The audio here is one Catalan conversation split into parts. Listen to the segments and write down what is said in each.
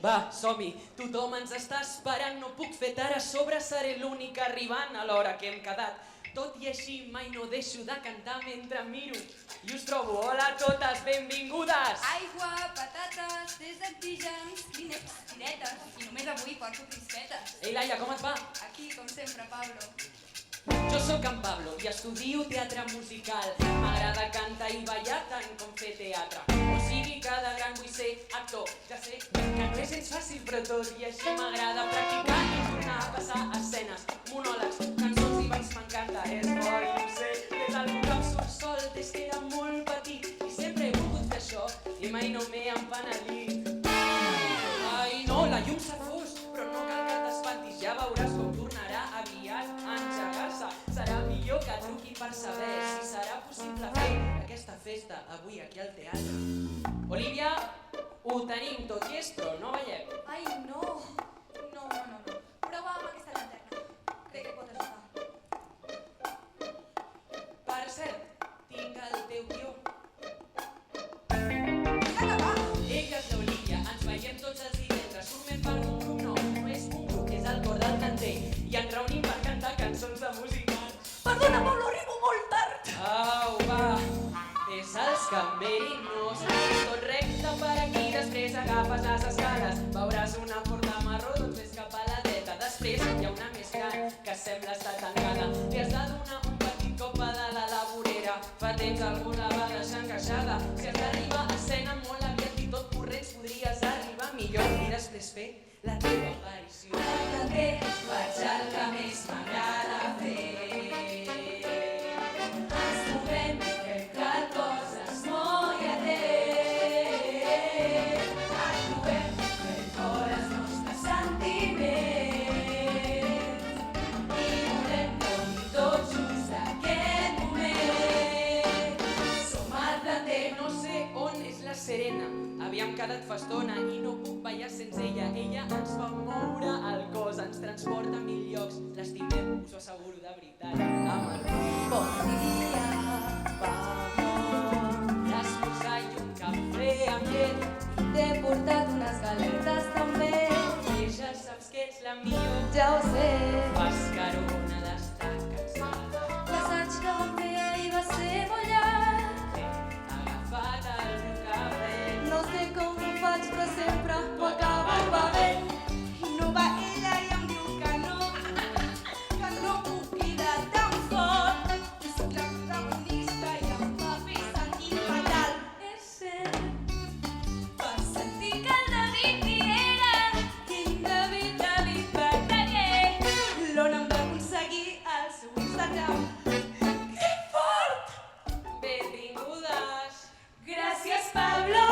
Va, som-hi, tothom ens està esperant, no puc fer tard a sobre, seré l'únic arribant a l'hora que hem quedat. Tot i així mai no deixo de cantar mentre miro i us trobo. Hola a totes, benvingudes! Aigua, patates, desantígens, clínex, tiretes, i només avui porto crispetes. Ei, Laia, com et va? Aquí, com sempre, Pablo. Jo sóc en Pablo i estudio teatre musical. M'agrada cantar i ballar tant com fer teatre. O sigui que de gran vull ser actor. Ja sé que no és gens fàcil, però tot i així m'agrada practicar i tornar a passar escenes, monòlegs, cançons i balls m'encanta. És fort, no sé, és algú que em surt sol des que era molt petit i sempre he volgut fer això i mai no m'he empenelit. Ai no, la llum s'ha fos, però no cal que t'espantis, ja veuràs com tornarà aviat a engegar-se. Serà millor que truqui per saber si serà possible fer aquesta festa avui aquí al teatre. Olivia, ho tenim tot llest, però no ballem. Ai, no. No. Prova amb aquesta llanterna. Crec que pot ajudar. Per cert, tinc el teu guió. Ella és l'Olivia, ens veiem tots els divendres. Formem part d'un grup nou, no és un grup, és el cor del cantell. I ens reunim per cantar cançons de musicals. Perdona, Pablo, arribo molt tard. Au, va, des als camerinos, tot recte per aquí, després agafes les escales, veuràs una porta marró, doncs ves cap a la dreta, després hi ha una més gran que sembla estar tancada, li has de donar un petit cop a dalt a la vorera, fa temps algú la va deixar encaixada, si has d'arribar a escena molt aviat i tot corrents podries arribar millor i després fer la teva aparició. També faig el que més m'agrada fer. Serena, havíem quedat fa estona i no puc ballar sense ella. Ella ens fa moure el cos, ens transporta a mil llocs. L'estimem, us ho asseguro de veritat. Amor. Bon dia, Vamos. L'esmorzar i un cafè amb llet. t'he portat unes galetes també. I ja saps que ets la millor. Ja ho sé. Fas carona d'estar cansada. L'assaig que vam fer ahir va ser molt llarg. Agafat el meu cabell. No sé com ho faig, però sempre ho acabo bé. No va ella i em diu que no puc cridar tan fort. Que soc la protagonista i em va fer sentir fatal. És cert, va sentir que el David hi era. Quin David Verdaguer. L'on hem d'aconseguir el seu Instagram. Que fort! Benvingudes. Gràcies, Pablo!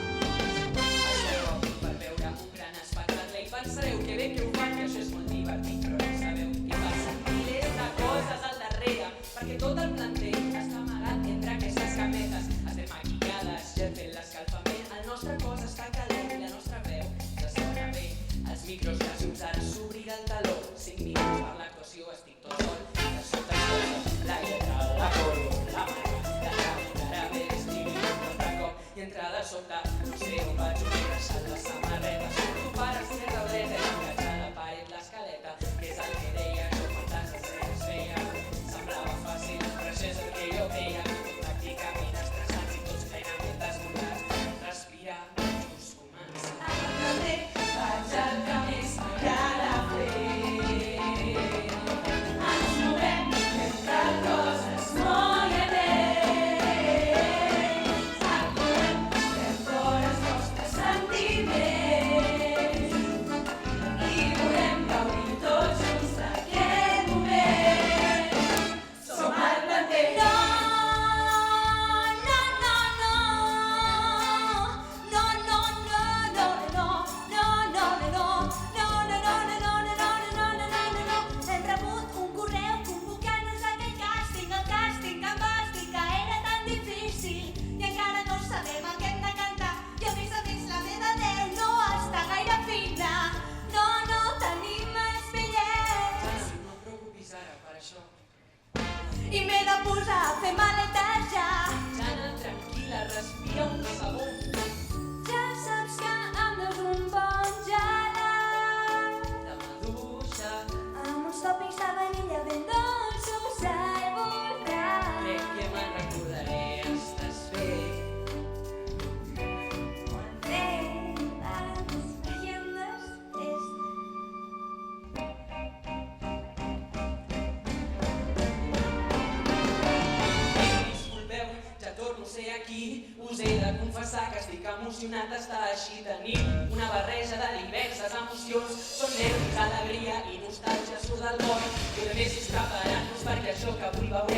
Esteu aquí per veure un gran espectacle i pensareu que bé que ho fan, que això és molt divertit, però no sabeu què passa. Milers de coses al darrere, perquè tot el plantell està amagat entre aquestes cametes. Estem maquillades, ja fent l'escalfament, el nostre cos està calent i la nostra veu ja sona bé. Els micros gràcies, ara s'obrirà el taló. 5 minuts per l'actuació, estic tot sol. De sota la lletra, la coro, la marca, la caminarà bé, estic un altre cop. I entra de sobte, no sé on vaig, he deixat la samarreta. Surto per esquerra o dreta i enganxar a la paret l'escaleta. Que és el que deia, jo fa tants anys feia. Semblava fàcil, però això és el que jo feia. Pràcticament estressats i tots plenament desbordats. Respirar, just començar. També faig el que més m'agrada fer. Ens movem entre coses molt lleters. Actuem fent fora els nostres sentiments. I volem gaudir tots junts d'aquest moment. Som el planter. Hem rebut un correu convocant-nos a aquell càsting, el càsting que em vas dir que era tan difícil i encara no sabem el que hem de cantar i a més la meva veu no està gaire fina. No tenim els bitllets No et preocupis ara per això. i m'he de posar a fer maletes ja. Jana, segur. Ja saps que em deus un bon gelat De maduixa, amb uns tòpics de vanilla ben dolços al voltant. crec que me'n recordaré, estàs bé. Molt bé, ens veiem després. Disculpeu, ja torno a ser aquí. Us he de confessar que estic emocionat d'estar així. Tenim una barreja de diverses emocions. Són nervis, alegria i nostàlgia, surt del món. I a més és preparant-nos perquè això que avui veurem